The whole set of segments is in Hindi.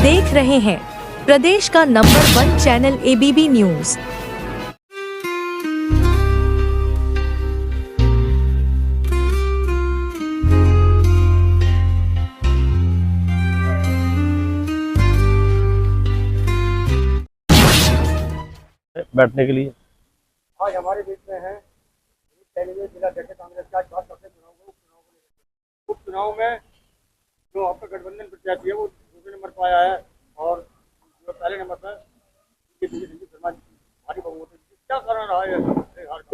देख रहे हैं प्रदेश का नंबर 1 चैनल एबीपी न्यूज। बैठने के लिए आज हमारे बीच में है जिला अध्यक्ष कांग्रेस का उपचुनाव में जो आपका गठबंधन प्रत्याशी है वो दूसरे नंबर पर आया है और जो पहले नंबर पर भारी बहुमत है। क्या कारण रहा है?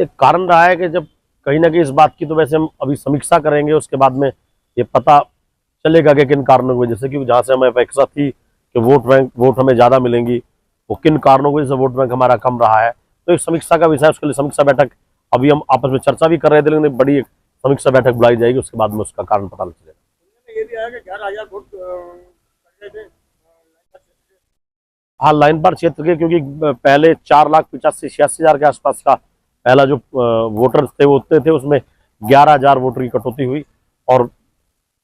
एक कारण रहा है कि जब कहीं ना कहीं इस बात की तो वैसे हम अभी समीक्षा करेंगे, उसके बाद में ये पता चलेगा कि किन कारणों की वजह से, क्योंकि जहाँ से हमें अपेक्षा थी कि वोट हमें ज़्यादा मिलेंगी, वो किन कारणों की वजह से वोट बैंक हमारा कम रहा है। तो एक समीक्षा का विषय, उसके लिए समीक्षा बैठक अभी हम आपस में चर्चा भी कर रहे थे, लेकिन बड़ी एक समीक्षा बैठक बुलाई जाएगी, उसके बाद में उसका कारण पता चलेगा। ये भी आया कि 11,000 वोट थे हाँ, लाइन पर क्षेत्र के, क्योंकि पहले 4,85,86,000 के आसपास का पहला जो वोटर थे वो उतने थे, उसमें 11,000 वोटर की कटौती हुई और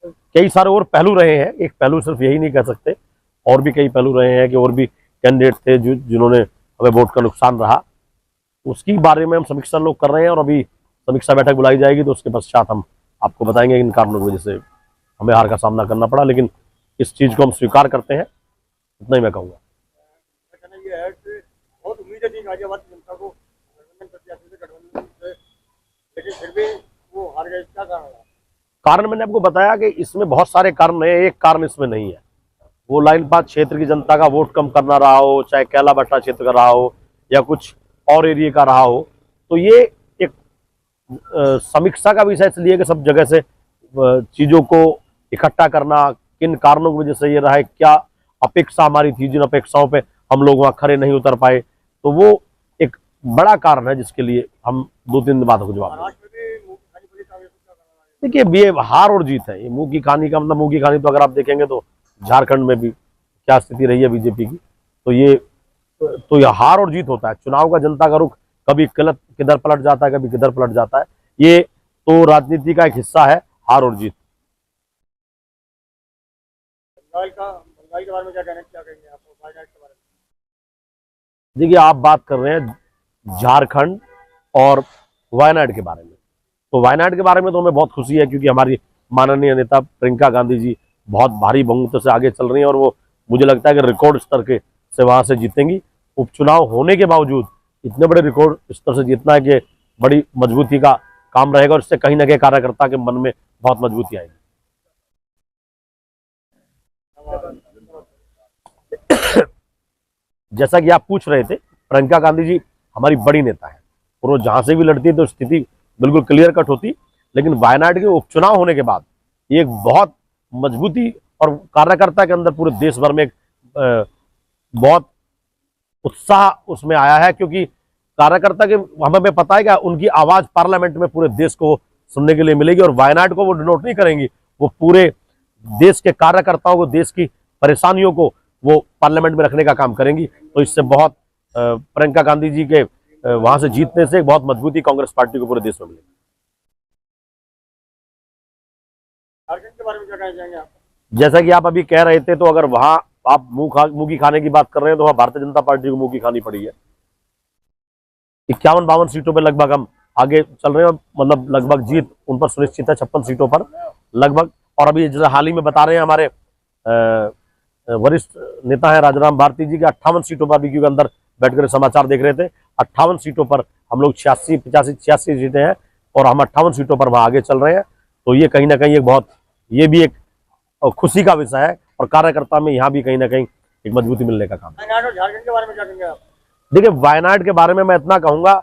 कई सारे और पहलू रहे हैं। एक पहलू सिर्फ यही नहीं कह सकते, और भी कई पहलू रहे हैं कि और भी कैंडिडेट थे जिन्होंने हमें वोट का नुकसान रहा। उसकी बारे में हम समीक्षा लोग कर रहे हैं और अभी समीक्षा बैठक बुलाई जाएगी, तो उसके पश्चात हम आपको बताएंगे इन कारणों की वजह से हमें हार का सामना करना पड़ा, लेकिन इस चीज़ को हम स्वीकार करते हैं, इतना ही मैं कहूँगा। ये है कि बहुत उम्मीदें थी गाजियाबाद की जनता को गठबंधन प्रत्याशी से, गठबंधन से, लेकिन फिर भी वो हार गए। क्या कारण रहा? कारण मैंने आपको बताया कि इसमें बहुत सारे कारण हैं, एक कारण इसमें नहीं है। वो लाइन पात क्षेत्र की जनता का वोट कम करना रहा हो, चाहे कैला भट्टा क्षेत्र का रहा हो या कुछ और एरिया का रहा हो, तो ये एक समीक्षा का विषय इसलिए कि सब जगह से चीज़ों को इकट्ठा करना, किन कारणों की वजह से ये रहा है, क्या अपेक्षा हमारी थी, जिन अपेक्षाओं पे हम लोग वहाँ खड़े नहीं उतर पाए, तो वो एक बड़ा कारण है जिसके लिए हम 2-3 बातों को जवाब दें। देखिए, ये हार और जीत है, ये मुंह की खानी का मतलब, मुंह की खानी तो अगर आप देखेंगे तो झारखंड में भी क्या स्थिति रही है बीजेपी की, तो ये हार और जीत होता है। चुनाव का जनता का रुख कभी गलत किधर पलट जाता है, कभी किधर पलट जाता है, ये तो राजनीति का एक हिस्सा है, हार और जीत। बंगाल के बारे में क्या कहेंगे आप? वायनाड के बारे में देखिए, आप बात कर रहे हैं झारखंड और वायनाड के बारे में, तो वायनाड के बारे में तो हमें बहुत खुशी है, क्योंकि हमारी माननीय नेता प्रियंका गांधी जी बहुत भारी बहुमत से आगे चल रही हैं और वो मुझे लगता है कि रिकॉर्ड स्तर के से वहां से जीतेंगी। उपचुनाव होने के बावजूद इतने बड़े रिकॉर्ड स्तर से जीतना है कि बड़ी मजबूती का काम रहेगा और इससे कहीं ना कहीं कार्यकर्ता के मन में बहुत मजबूती आएगी। जैसा कि आप पूछ रहे थे, प्रियंका गांधी जी हमारी बड़ी नेता है और वो जहां से भी लड़ती है तो स्थिति बिल्कुल क्लियर कट होती, लेकिन वायनाड के उपचुनाव होने के बाद ये एक बहुत मजबूती और कार्यकर्ता के अंदर पूरे देश भर में एक बहुत उत्साह उसमें आया है, क्योंकि कार्यकर्ता के हमें पता है कि उनकी आवाज पार्लियामेंट में पूरे देश को सुनने के लिए मिलेगी और वायनाड को वो डिनोट नहीं करेंगी, वो पूरे देश के कार्यकर्ताओं को, देश की परेशानियों को वो पार्लियामेंट में रखने का काम करेंगी। तो इससे बहुत प्रियंका गांधी जी के वहां से जीतने से बहुत मजबूती कांग्रेस पार्टी को पूरे देश में मिलेगी। झारखंड के बारे में क्या कहना चाहेंगे आप? जैसा कि आप अभी कह रहे थे, तो अगर वहां आप मुंह की खाने की बात कर रहे हैं तो वहां भारतीय जनता पार्टी को मुंह की खानी पड़ी है। 51-52 सीटों पर लगभग हम आगे चल रहे हैं, मतलब लगभग जीत उन पर सुनिश्चित है, 56 सीटों पर लगभग। और अभी जैसे हाल ही में बता रहे हैं हमारे वरिष्ठ नेता है राजाराम भारती जी के 58 सीटों पर भी, क्योंकि अंदर बैठकर समाचार देख रहे थे, 58 सीटों पर हम लोग 86 सीटें हैं और हम 58 सीटों पर वहां आगे चल रहे हैं। तो ये कहीं ना कहीं ये भी एक खुशी का विषय है और कार्यकर्ता में यहाँ भी कहीं ना कहीं एक मजबूती मिलने का काम है। वायनाड और झारखंड के बारे में क्या कहेंगे आप? देखिए, वायनाड के बारे में मैं इतना कहूंगा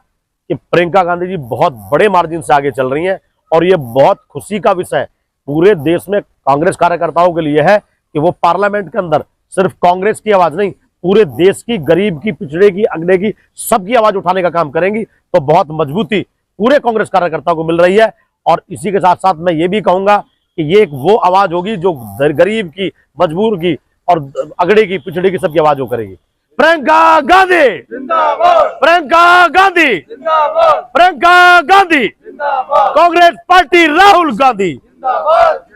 कि प्रियंका गांधी जी बहुत बड़े मार्जिन से आगे चल रही हैं और ये बहुत खुशी का विषय पूरे देश में कांग्रेस कार्यकर्ताओं के लिए है कि वो पार्लियामेंट के अंदर सिर्फ कांग्रेस की आवाज नहीं, पूरे देश की, गरीब की, पिछड़े की, अगड़े की, सबकी आवाज उठाने का काम करेंगी। तो बहुत मजबूती पूरे कांग्रेस कार्यकर्ताओं को मिल रही है और इसी के साथ साथ मैं ये भी कहूंगा कि ये एक वो आवाज होगी जो गरीब की, मजबूर की और अगड़े की, पिछड़े की सबकी आवाज वो करेगी। प्रियंका गांधी जिंदाबाद, प्रियंका गांधी जिंदाबाद, प्रियंका गांधी जिंदाबाद, कांग्रेस पार्टी राहुल गांधी जिंदाबाद।